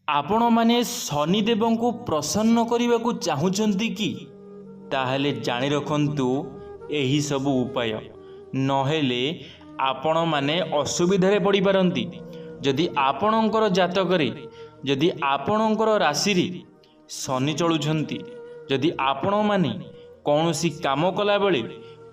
आपण माने शनिदेव को प्रसन्न करने को चाहूँगी कि ताहले जानी रखंतु यही सब उपाय नहेले आपण माने असुविधा पड़ पारती। जदि आपणकर जातकरे जदि आपणकर राशि शनि चलुछंती, जदि आपण माने कौनसी काम कला बेले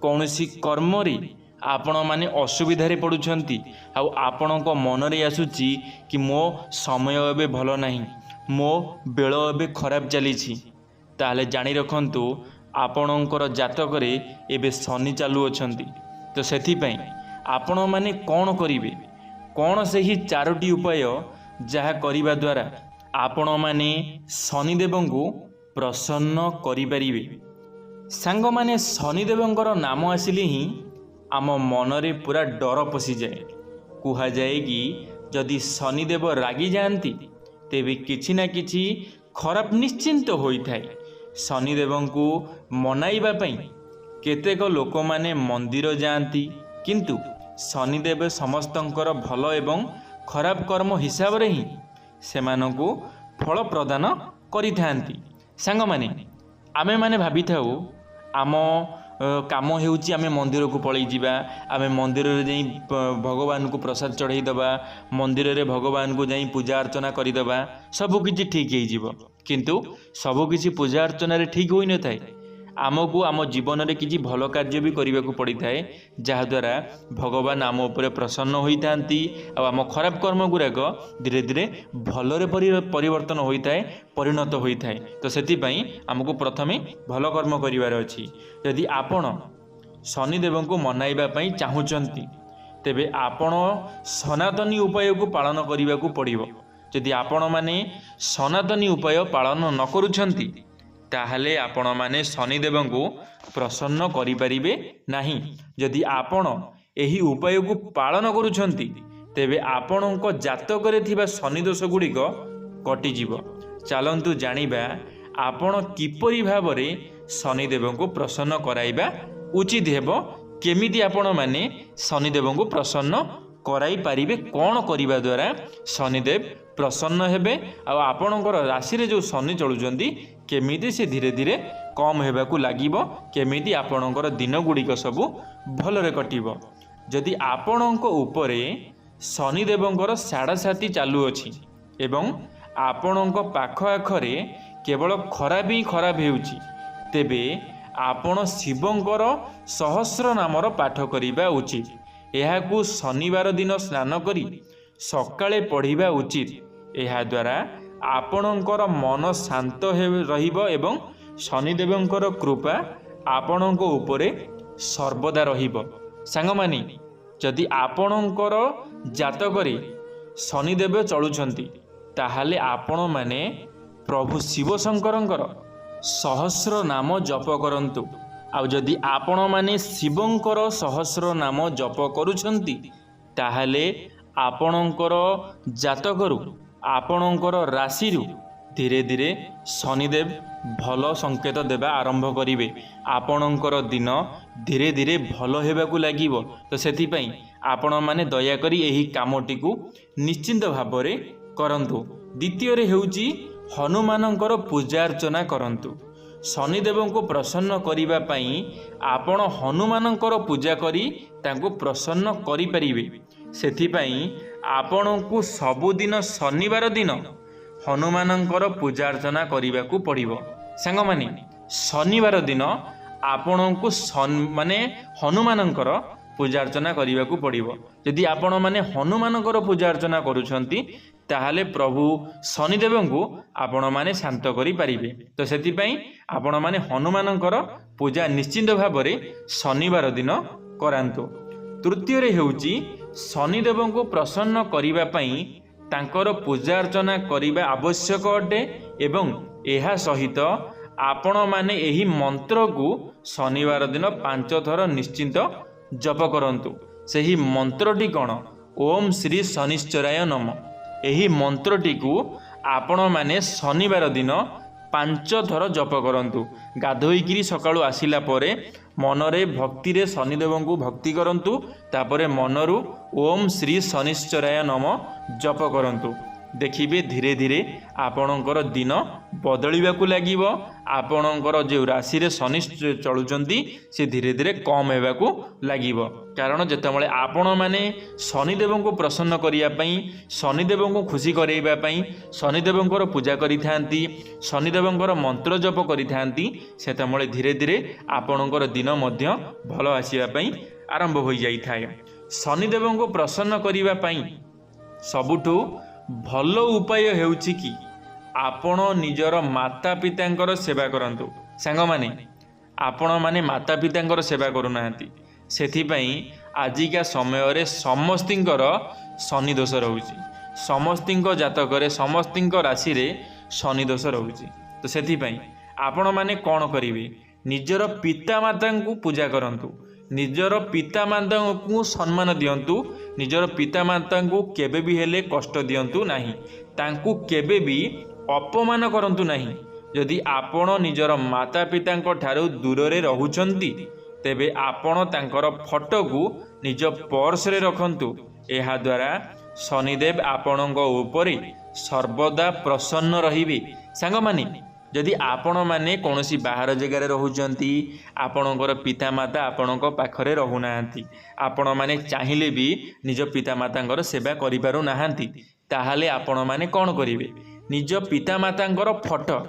कौनसी कर्म रे आपण माने असुविधा पड़ुछंती आ आपणक मनरे आसुची कि मो समय एबे भलो नहीं, मो बेल एबे खराब चली ताहले जानी रखंतु आपणकर जातकरे एबे शनि चालू अछंती। तो सेथिपई आपण माने कौन करिवे, कौन से ही चारोटी उपाय जहा करिबा द्वारा आपण माने शनिदेव को प्रसन्न करिपारिबे। सांग माने शनिदेवंकर नाम आसिले ही आम मनरे पूरा डर पशि जाए। कुहा जाए कि जदि शनिदेव रागी जाती तेबे किछि ना किछि खराब निश्चिंत होइथाए। शनिदेव को मनाइबा पई केतेक लोक माने मंदिर जाती, किंतु शनिदेव समस्तंकर भल एवं खराब कर्म हिसाब रे ही सेमानकु फल प्रदान करिथांती। सांग माने आमे माने भाबी थाउ आम काम होउची आमे मंदिर को पळै जिबा, आमे मंदिर रे जाई भगवान को प्रसाद चढ़ाई दबा, मंदिर रे भगवान को जाई पूजा अर्चना करि दबा, सब किछि ठीक हे जिवो। किंतु सब किछि पूजा अर्चना रे ठीक होई न थाए। आमको आम जीवन में किसी भल कार्य भी करने को पड़ी थाए जहाद्वारा भगवान आम उपर प्रसन्न होता आम खराब कर्म गुड़ाक धीरे धीरे भलरे परिवर्तन होता है, परिणत होता है। तो सेतिपई आमको प्रथमे भल कर्म करिवार अछि। यदि आपण शनिदेव को मनाइबा पई चाहुचंती तेबे आपण सनातनी उपाय को पालन करने को पड़िबो। यदि आपण माने सनातनी उपाय पालन न करूछंती ताहले आपण माने शनिदेव को प्रसन्न करिपारिबे नाही। यदि आपण एही उपाय को पालन करूछंती तेबे आपणक जातकरे थिबा शनि दोष गुड़िक कटिजिवो। चलंतु जानिबा आपण किपरि भाबरे शनिदेव को प्रसन्न कराइबा उचित हेबो, केमिति आपण माने शनिदेव को प्रसन्न कराई पारिबे, कौन करिबा द्वारा शनिदेव प्रसन्न हेबे आ आपणकर राशि रे जो शनि चलुचंती केमिति से धीरे धीरे कम हेबाकू लागिबो, केमिति आपणकर दिन गुड़िक सबु भलरे कटिबो। जदि आपणक उपरे शनिदेवंकर साढ़ा साथी चालू अछि एवं आपणक पाख आखरे केवल खराब ही खराब हेउची तेबे आपण शिवंकर सहस्र नामर पाठ करिबा उचित। एहाकू शनिवार दिन स्नान करी सकाळे पढ़िबा उचित। एहा द्वारा आपणकर मन शांत रहिबो एवं शनिदेवंकर कृपा आपणक उपरे सर्वदा रहिबो। सांगमानी जदि आपणकर जातकरे शनिदेव चलुछंती ताहाले आपण माने प्रभु शिव शंकरंकर सहस्र नाम जप करंतु। आ जदि आपण माने शिवंकर सहस्र नाम जप करूछंती ताहाले आपणकर जातकरू आपणकर राशि धीरे धीरे शनिदेव भल संकेत देवा आरंभ करिवे। आपणकर दिन धीरे धीरे भल हेबाकू लागिवो। तो सेथिपई आपण माने दया करी एही कामटी को निश्चिंत भाबरे करंतु। द्वितीय रे हेउची हनुमानंकर पूजा अर्चना करंतु। शनिदेव को प्रसन्न करिबा पई आपण हनुमानंकर पूजा करी तांको प्रसन्न करि परिबे। सेथिपई आपणको सबुदिन शनिवार दिन हनुमानंकर पूजा अर्चना करिबा को पड़िबो। सांगमानी शनिवार दिन आपणको माने हनुमानंकर पूजा अर्चना करिबा को पड़िबो। यदि आपण माने हनुमानंकर पूजा अर्चना करूछंती ताहाले प्रभु शनिदेव को आपण माने शांत करि परिबे। तो सेतिपई आपण माने हनुमानंकर पूजा निश्चिंत भाबरे शनिवार दिन करांतु। तृतीय रे हेउची शनिदेव को प्रसन्न करिबा पई तांकर पूजा अर्चना करिबा आवश्यक अटे एवं एहा सहित आपण माने एही मंत्र को शनिवार दिन 5 थर निश्चिंत जप करंतु। सेही मंत्रटी कौन? ओम श्री शनिश्चराय नमः। एही मंत्रटी को आपण माने शनिवार दिन 5 थर जप करंतु। गाधोईकिरी सकाळु आसिला परे मनरे भक्ति रे शनिदेव को भक्ति करंतु। तापरे मनरु ओम श्री शनिश्चराय नमः जप करंतु। देखिए धीरे धीरे आपणकर दिन बदलवाक लगे आपणकर जो राशि रे शनि चलुंट से धीरे धीरे कम होगा लगे कारण जितेबाला आपण मैंने शनिदेव को प्रसन्न करने शनिदेव को खुशी करवाई शनिदेव पूजा करी शनिदेव मंत्र जप करी से धीरे धीरे आपणकर दिन भल आसवाई आरंभ हो जाए। शनिदेव को प्रसन्न करने सबुठु भल उपाय हेउछि कि आपण निजर माता पितांकर सेवा करंतु। सांग माने आपण माने माता पितांकर सेवा करूनाहांती सेथिपई आजिका समय रे समस्तिंकर शनि दोष रहुछि समस्तिंक जातक समस्तिंक राशि रे शनि दोष रहुछि। तो सेथिपई आपण माने कोन करिवे निजर पिता माता को पूजा करंतु निजर पिता माता को सम्मान दियंतु निजर पिता माता को केबे भी हेले कष्ट दियंतु नहीं तांकु केबे भी अपमान करंतु नहीं। यदि आपण निजर माता पिता ठारू दूर रे रहुचंती तेबे आपण तांकर फोटो को निज पर्स रे रखंतु। एहा द्वारा शनिदेव आपणक उपरे सर्वदा प्रसन्न रहिबे। सांग माने जदि आपण माने कौनसी बाहर जगार रहुचंती आपणकर पितामाता आपणक पाखरे रहुनाहांती आपण माने चाहिले भी निज पितामातांकर सेवा करि पारु नाहांती ताहाले आपण माने कोन करिवे निज पितामातांकर फोटो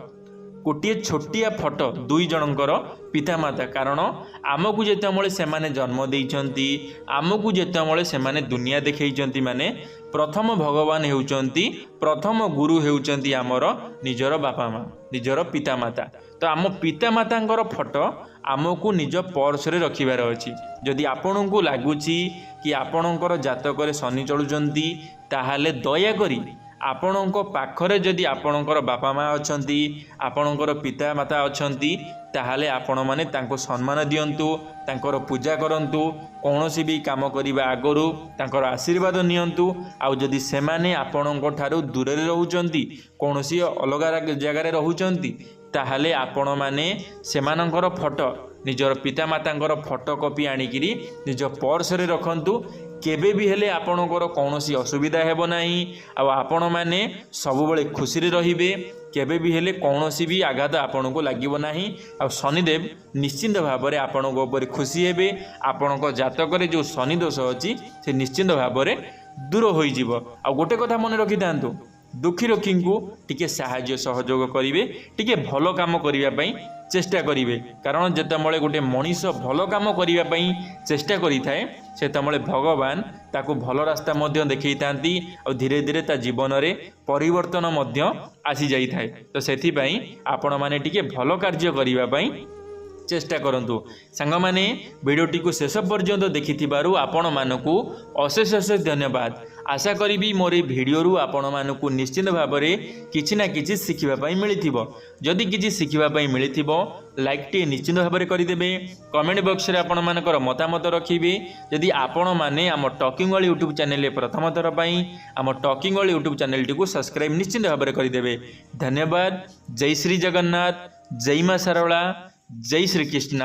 गोटे छोटिया फोटो दुई जनकर पितामाता कारण आमको जेतेबेले सेमाने जन्म देइचंती आमको जेतेबेले सेमाने दुनिया देखैचंती माने प्रथम भगवान हेउचंती प्रथम गुरु हेउचंती आमर निजर बापा माँ निजर पितामाता। तो आम पितामातांकर फोटो आमको निज पर्स रे रखिबार अछि। जदि आपन को लागुची कि आपणकर जातक शनि चलुचंती ताहाले दया करी आपणक पाखरे जदि आपणकर बापा माँ अछंती आपणकर पिता माता अछंती ताहाले आपण माने तांको सम्मान दियंतु तांकर पूजा करंतु कौनसी भी काम करिबा आगरु तांकर आशीर्वाद नियंतु। आउ जदि सेमाने आपणक ठारू दूर रे रहउचंती कौनसी अलग जगार रहउचंती ताहाले आपण माने सेमानंकर फोटो निजर पिता मातांकर फोटो कॉपी आनिकिरी निज पर्स रे रखंतु केबे भी हेले आपणकर कौनसी असुविधा हेबो नाही आ आपण माने सब बेले खुशी रे रहिबे केबे भी हेले कौनसी भी आघात आपन को लागिबो नाही। आ शनिदेव निश्चिंत भाव में आपन को ऊपर खुशी हेबे आपणक जातक रे जो शनि दोष अछि से निश्चिंत भाव में दूर होई जिवो। आ गोटे कथा मन रखि थांतु दुखी रखी को टिके साहाय्य सहयोग करिवे टिके भलो काम करिवा पई चेष्टा करिवे कारण जेतेबेले गोटे मनीष भलो काम करिवा पई चेष्टा करिथाए सेतेबेले भगवान ताको भलो रास्ता मध्य देखै थांती और धीरे धीरे ता जीवन रे परिवर्तन मध्य आसी जाई थाए। तो सेथि पई आपण माने टिके भलो कार्य करिवा पई चेष्टा करंतु। सांग माने वीडियोटी को शेष पर्यंत देखिथिबारु आपण मानकु अशेष अशेष धन्यवाद। आशा करी मोर भिडियो आपण मानकु निश्चित भाव में किछि ना किछि शिखिबा पई मिलिथिबो। जदि किछि शिखिबा पई मिलिथिबो लाइक टी निश्चित भाव में करिदेबे कमेंट बॉक्स रे आपण मानकर मतामत रखिबे। जदि आपण माने आम टॉकिंग वर्ल्ड यूट्यूब चैनल प्रथम थर पई आम talking world YouTube channel T को सब्सक्राइब निश्चित भाव में करिदेबे। धन्यवाद। जय श्री जगन्नाथ जय मां सरला जय श्री कृष्ण।